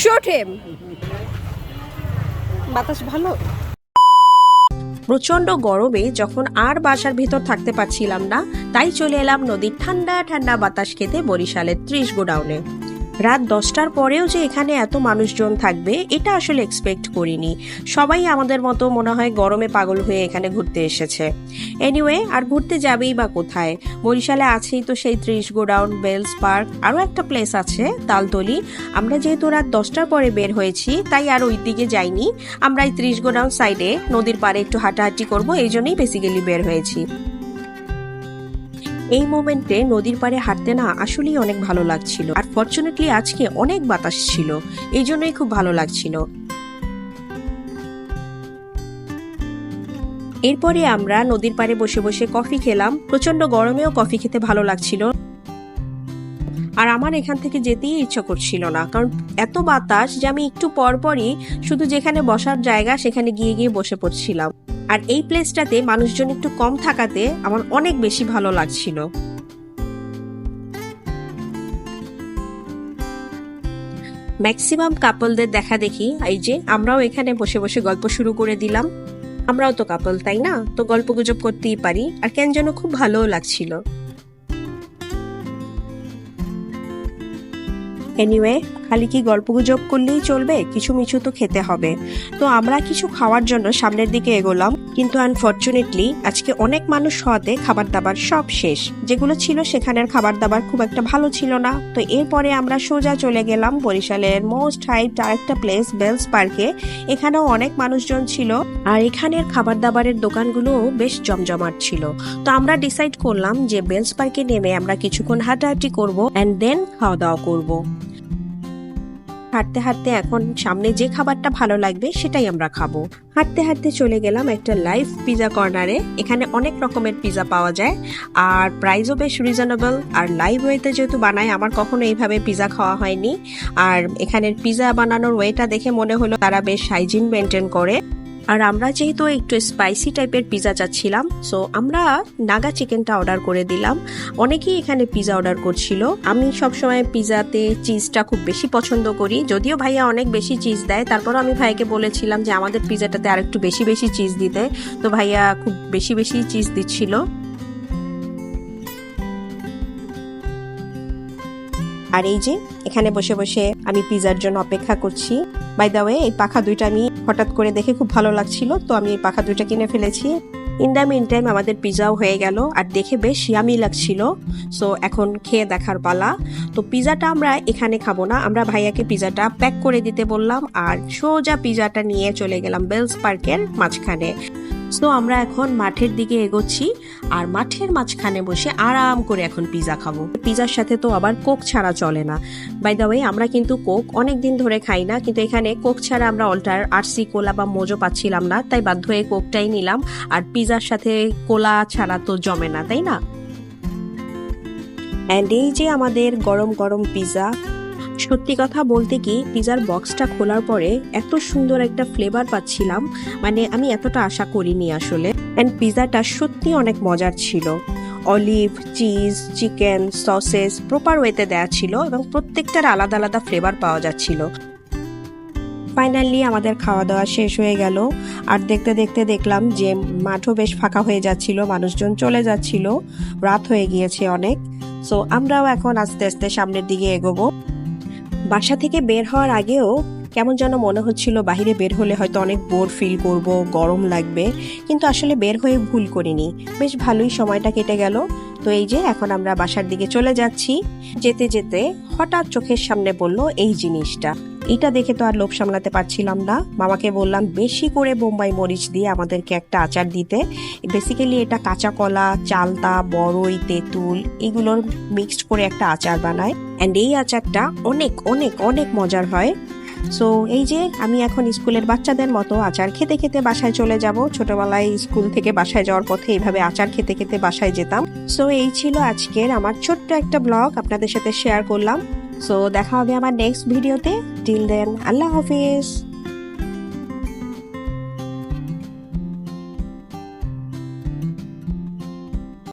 Shoot him. বাতাস ভালো। প্রচন্ড গরমে যখন আর বাসার ভিতর থাকতে পারছিলাম না, তাই চলে এলাম নদীর ঠান্ডা ঠান্ডা বাতাস খেতে বরিশালের 30 গোডাউনে। রাত 10টার পরেও যে এখানে এত মানুষজন থাকবে এটা আসলে এক্সপেক্ট করিনি। সবাই আমাদের মতো মনে হয় গরমে পাগল হয়ে এখানে ঘুরতে এসেছে। এনিওয়ে, আর ঘুরতে যাবেই বা কোথায়? বরিশালে আছেই তো সেই 30 গোডাউন, বেলস পার্ক, আরও একটা প্লেস আছে তালতলি। আমরা যেহেতু রাত 10টার পরে বের হয়েছি তাই আর ওই দিকে যাইনি। আমরা এই 30 গোডাউন সাইডে নদীর পাড়ে একটু হাঁটাহাঁটি করবো, এই জন্যই বেসিক্যালি বের হয়েছি। এই মোমেন্টে নদীর পাড়ে হাঁটতে না আসলেই অনেক ভালো লাগছিল, আর ফরচুনেটলি আজকে অনেক বাতাস ছিল, এই জন্যই খুব ভালো লাগছিল। এরপরে আমরা নদীর পাড়ে বসে বসে কফি খেলাম। প্রচন্ড গরমেও কফি খেতে ভালো লাগছিল, আর আমার এখান থেকে যেতেই ইচ্ছা করছিল না, কারণ এত বাতাস যে আমি একটু পরপরই শুধু যেখানে বসার জায়গা সেখানে গিয়ে গিয়ে বসে পড়ছিলাম। আর এই প্লেসটাতে মানুষজন একটু কম থাকাতে আমার অনেক বেশি ভালো লাগছিল। ম্যাক্সিমাম কাপলদের দেখা দেখি, এই যে আমরাও এখানে বসে বসে গল্প শুরু করে দিলাম। আমরাও তো কাপল, তাই না? তো গল্প গুজব করতেই পারি, আর কেন যেন খুব ভালোও লাগছিল। এনিওয়ে, খালি কি গল্পগুজব করলেই চলবে? কিছু মিছু তো খেতে হবে। তো আমরা কিছু খাওয়ার জন্য সামনের দিকে এগোলাম, কিন্তু আনফরচুনেটলি আজকে অনেক মানুষ হওয়াতে খাবার দাবার সব শেষ। যেগুলো ছিল সেখানের খাবার দাবার খুব একটা ভালো ছিল না। তো এরপরে আমরা সোজা চলে গেলাম বরিশালের মোস্ট হাইপড আরেকটা প্লেস, বেলস পার্কে। এখানেও অনেক মানুষজন ছিল, আর এখানের খাবার দাবারের দোকানগুলো বেশ জমজমাট ছিল। তো আমরা ডিসাইড করলাম যে বেলস পার্কে নেমে আমরা কিছুক্ষণ হাঁটাহাঁটি করবো অ্যান্ড দেন খাওয়া দাওয়া করবো। হাঁটতে হাঁটতে এখন সামনে যে খাবারটা ভালো লাগবে সেটাই আমরা খাবো। হাঁটতে হাঁটতে চলে গেলাম একটা লাইভ পিজা কর্নারে। এখানে অনেক রকমের পিজা পাওয়া যায়, আর প্রাইসও বেশ রিজনেবল। আর লাইভ ওয়েতে যেহেতু বানায়, আমার কখনো এইভাবে পিজা খাওয়া হয়নি। আর এখানের পিজা বানানোর ওয়েটা দেখে মনে হলো তারা বেশ হাইজিন মেনটেন করে। আর আমরা যেহেতু একটু স্পাইসি টাইপের পিজা চাচ্ছিলাম, সো আমরা নাগা চিকেনটা অর্ডার করে দিলাম। অনেকেই এখানে পিজা অর্ডার করছিল। আমি সবসময় পিজাতে চিজটা খুব বেশি পছন্দ করি, যদিও ভাইয়া অনেক বেশি চিজ দেয়। তারপরও আমি ভাইয়াকে বলেছিলাম যে আমাদের পিজাটাতে আর একটু বেশি বেশি চিজ দিতে, তো ভাইয়া খুব বেশি বেশি চিজ দিচ্ছিল। আর এই যে এখানে বসে বসে আমি পিজার জন্য অপেক্ষা করছি। বাই দ্য ওয়ে, এই পাখা দুইটা আমি হঠাৎ করে দেখে খুব ভালো লাগছিল, তো আমি এই পাখা দুইটা কিনে ফেলেছি। ইন দ্য মিন টাইম আমাদের পিজাও হয়ে গেল, আর দেখে বেশ ইয়ামি লাগছিল। সো এখন খেয়ে দেখার পালা। তো পিজাটা আমরা এখানে খাবো না, আমরা ভাইয়াকে পিজাটা প্যাক করে দিতে বললাম, আর সোজা পিজাটা নিয়ে চলে গেলাম বেলস পার্কের মাঝখানে। সো আমরা এখন মাঠের দিকে এগোচ্ছি, আর মাঠের মাঝখানে বসে আরাম করে এখন পিজা খাবো। পিজার সাথে তো আবার কোক ছাড়া চলে না। বাই দ্য ওয়ে, আমরা কিন্তু কোক অনেক দিন ধরে খাই না, কিন্তু এখানে কোক ছাড়া আমরা অল্টার আরসি, কোলা বা মোজো পাচ্ছিলাম না, তাই বাধ্য হয়ে কোকটাই নিলাম। আর পিজার সাথে কোলা ছাড়া তো জমে না, তাই না? অ্যান্ড এই যে আমাদের গরম গরম পিজা। সত্যি কথা বলতে কি, পিজার বক্সটা খোলার পরে এত সুন্দর একটা ফ্লেভার পাচ্ছিলাম, মানে আমি এতটা আশা করিনি আসলে। অ্যান্ড পিজাটা সত্যি অনেক মজার ছিল। Olive, cheese, chicken, sausages proper ওয়েতে দেয়া ছিল, এবং প্রত্যেকটার আলাদা আলাদা ফ্লেভার পাওয়া যাচ্ছিল। ফাইনালি আমাদের খাওয়া দাওয়া শেষ হয়ে গেল, আর দেখতে দেখতে দেখলাম যে মাঠও বেশ ফাঁকা হয়ে যাচ্ছিল, মানুষজন চলে যাচ্ছিল, রাত হয়ে গিয়েছে অনেক। সো আমরাও এখন আস্তে আস্তে সামনের দিকে এগোবো। বাসা থেকে বের হওয়ার আগেও কেমন যেন মনে হচ্ছিল বাহিরে বের হলে হয়তো অনেক বোর ফিল করব, গরম লাগবে, কিন্তু আসলে বের হয়ে ভুল করিনি, বেশ ভালোই সময়টা কেটে গেল। তো এই যে এখন আমরা বাসার দিকে চলে যাচ্ছি। যেতে যেতে হঠাৎ চোখের সামনে পড়লো এই জিনিসটা। এটা দেখে তো আর লোভ সামলাতে পারছিলাম না। মামাকে বললাম বেশি করে বোম্বাই মরিচ দিয়ে আমাদেরকে একটা আচার দিতে। বেসিক্যালি এটা কাঁচা কলা, চালতা, বড়ই, তেঁতুল এগুলোর মিক্সড করে একটা আচার বানায়, অ্যান্ড এই আচারটা অনেক অনেক অনেক মজার হয়। সো এই যে আমি এখন স্কুলের বাচ্চাদের মতো আচার খেতে খেতে বাসায় চলে যাব। ছোটবেলায় স্কুল থেকে বাসায় যাওয়ার পথে এইভাবে আচার খেতে খেতে বাসায় যেতাম। সো এই ছিল আজকের আমার ছোট্ট একটা ব্লগ, আপনাদের সাথে শেয়ার করলাম। সো দেখা হবে আমার নেক্সট ভিডিওতে। টিল দেন, আল্লাহ হাফিজ।